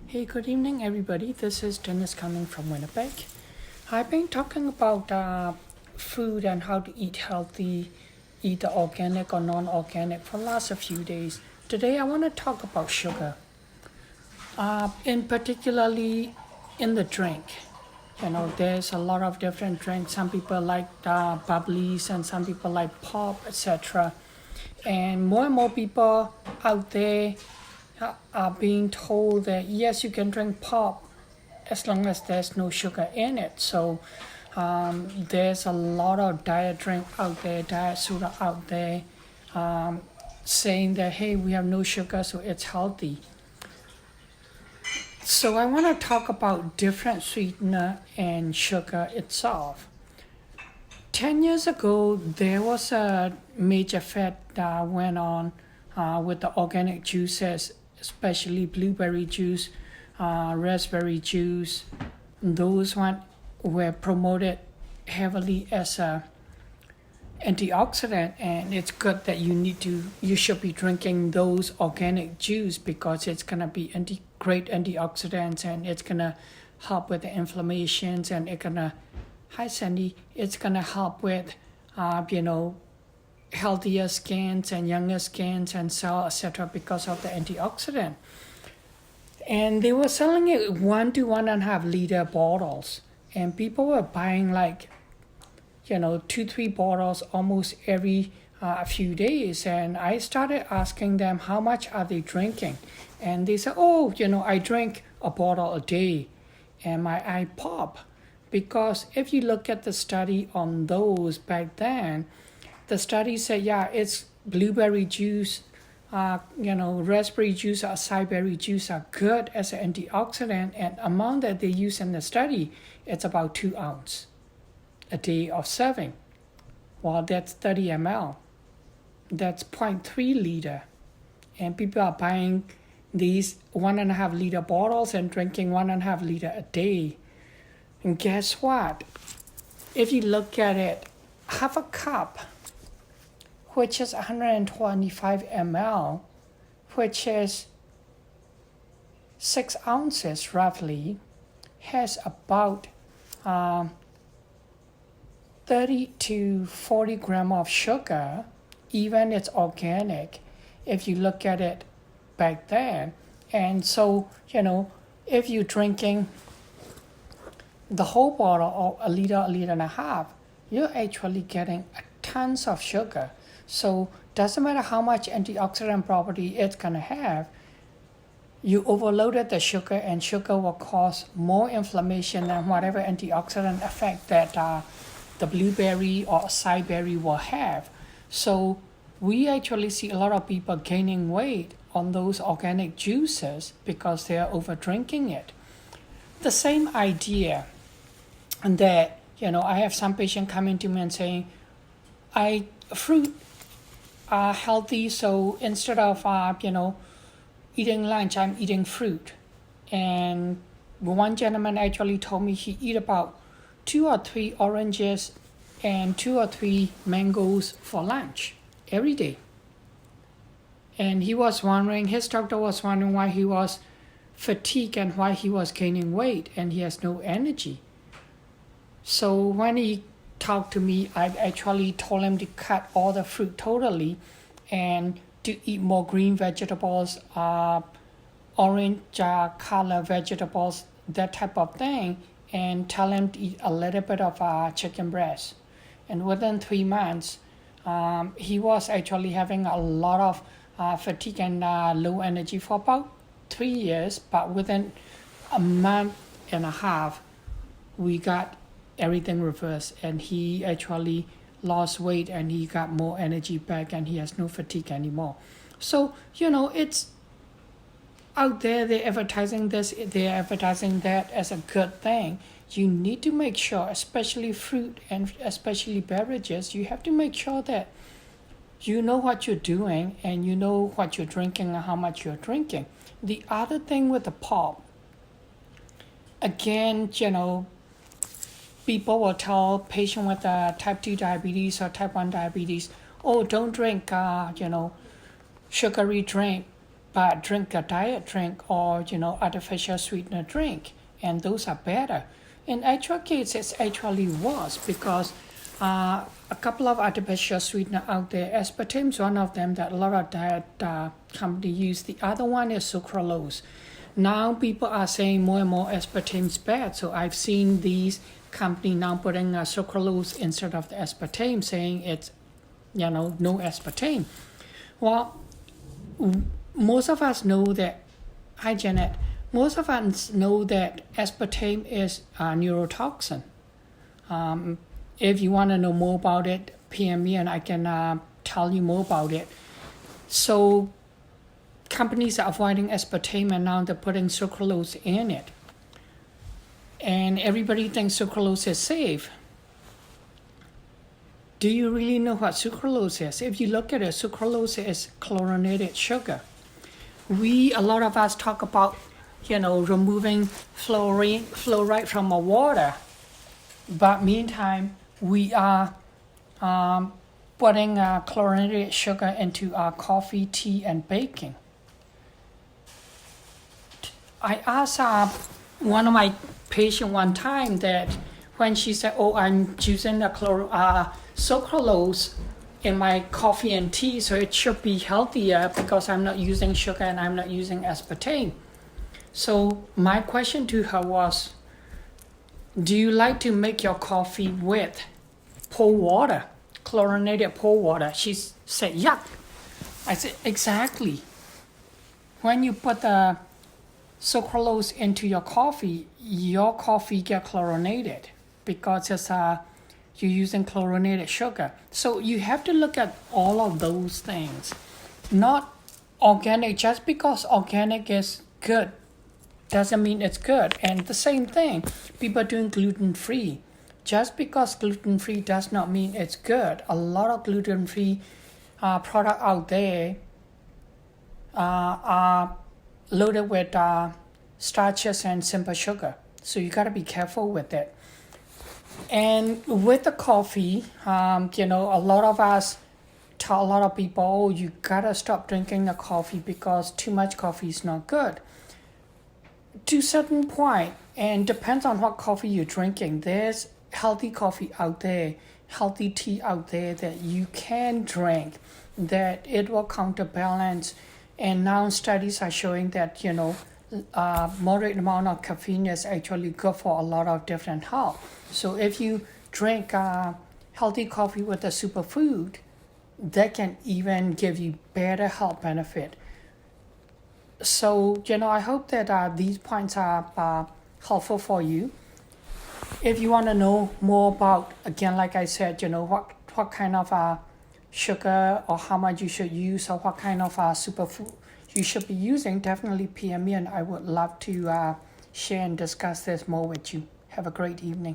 Hey, good evening, everybody. This is Dennis coming from Winnipeg. I've been talking about food and how to eat healthy, either organic or non-organic, for the last few days. Today, I want to talk about sugar, in particularly in the drink. There's a lot of different drinks. Some people like bubblies, and some people like pop, etc. And more people out there are being told that yes, you can drink pop as long as there's no sugar in it. So there's a lot of diet drink out there, diet soda out there, saying that hey, we have no sugar, so it's healthy. So I want to talk about different sweetener and sugar itself. 10 years ago, there was a major fad that went on with the organic juices, especially blueberry juice, raspberry juice. Those one were promoted heavily as a antioxidant, and it's good that you should be drinking those organic juice because it's gonna be great antioxidants, and it's gonna help with the inflammations, and hi Sandy, it's gonna help with healthier skins and younger skins and cell, etc. because of the antioxidant. And they were selling it 1 to 1.5 liter bottles, and people were buying 2-3 bottles almost every few days. And I started asking them how much are they drinking, and they said, oh, I drink a bottle a day. And my eye pop, because if you look at the study on those back then, the study said, yeah, it's blueberry juice, raspberry juice or acai berry juice are good as an antioxidant, and amount that they use in the study, it's about 2 ounces a day of serving. Well, that's 30 ml. That's 0.3 liter. And people are buying these 1.5 liter bottles and drinking 1.5 liter a day. And guess what? If you look at it, half a cup, which is 125 ml, which is 6 ounces roughly, has about 30 to 40 grams of sugar, even it's organic, if you look at it back then. And so, if you're drinking the whole bottle or a liter and a half, you're actually getting tons of sugar. So doesn't matter how much antioxidant property it's gonna have, you overloaded the sugar, and sugar will cause more inflammation than whatever antioxidant effect that the blueberry or acai berry will have. So we actually see a lot of people gaining weight on those organic juices because they are over drinking it. The same idea that, I have some patient coming to me and saying, fruit are healthy, so instead of, eating lunch, I'm eating fruit. And one gentleman actually told me he eat about 2 or 3 oranges and 2 or 3 mangoes for lunch every day. And his doctor was wondering why he was fatigued and why he was gaining weight and he has no energy. So when he talked to me, I actually told him to cut all the fruit totally and to eat more green vegetables, orange color vegetables, that type of thing, and tell him to eat a little bit of chicken breast. And within 3 months, he was actually having a lot of fatigue and low energy for about 3 years, but within a month and a half, we got everything reversed, and he actually lost weight and he got more energy back and he has no fatigue anymore. So, it's out there, they're advertising this, they're advertising that as a good thing. You need to make sure, especially fruit and especially beverages, you have to make sure that you know what you're doing and you know what you're drinking and how much you're drinking. The other thing with the pop, again, people will tell patients with type 2 diabetes or type 1 diabetes, oh, don't drink, sugary drink but drink a diet drink or artificial sweetener drink, and those are better. In actual case, it's actually worse because a couple of artificial sweetener out there. Aspartame is one of them that a lot of diet company use. The other one is sucralose. Now people are saying more and more aspartame is bad. So I've seen these company now putting sucralose instead of the aspartame, saying it's no aspartame. Well, most of us know that. Hi, Janet. Most of us know that aspartame is a neurotoxin. If you want to know more about it, PM me and I can tell you more about it. So companies are avoiding aspartame and now they're putting sucralose in it. And everybody thinks sucralose is safe. Do you really know what sucralose is? If you look at it, sucralose is chlorinated sugar. A lot of us talk about, removing fluoride from our water. But meantime, we are putting chlorinated sugar into our coffee, tea, and baking. I asked one of my patients one time that when she said, I'm using the sucralose in my coffee and tea, so it should be healthier because I'm not using sugar and I'm not using aspartame. So my question to her was, do you like to make your coffee with pour water, chlorinated pour water? She said, yuck. I said, exactly. When you put the sucralose into your coffee get chlorinated because you're using chlorinated sugar. So you have to look at all of those things. Not organic, just because organic is good doesn't mean it's good. And the same thing, people doing gluten-free. Just because gluten-free does not mean it's good. A lot of gluten-free product out there are loaded with starches and simple sugar. So you got to be careful with it. And with the coffee, a lot of us tell a lot of people, you got to stop drinking the coffee because too much coffee is not good. To a certain point, and depends on what coffee you're drinking, there's healthy coffee out there, healthy tea out there that you can drink, that it will counterbalance. And now studies are showing that, moderate amount of caffeine is actually good for a lot of different health. So if you drink healthy coffee with a superfood, that can even give you better health benefit. So, I hope that these points are helpful for you. If you want to know more about, again, like I said, what kind of sugar or how much you should use or what kind of superfood you should be using, definitely PM me and I would love to share and discuss this more with you. Have a great evening.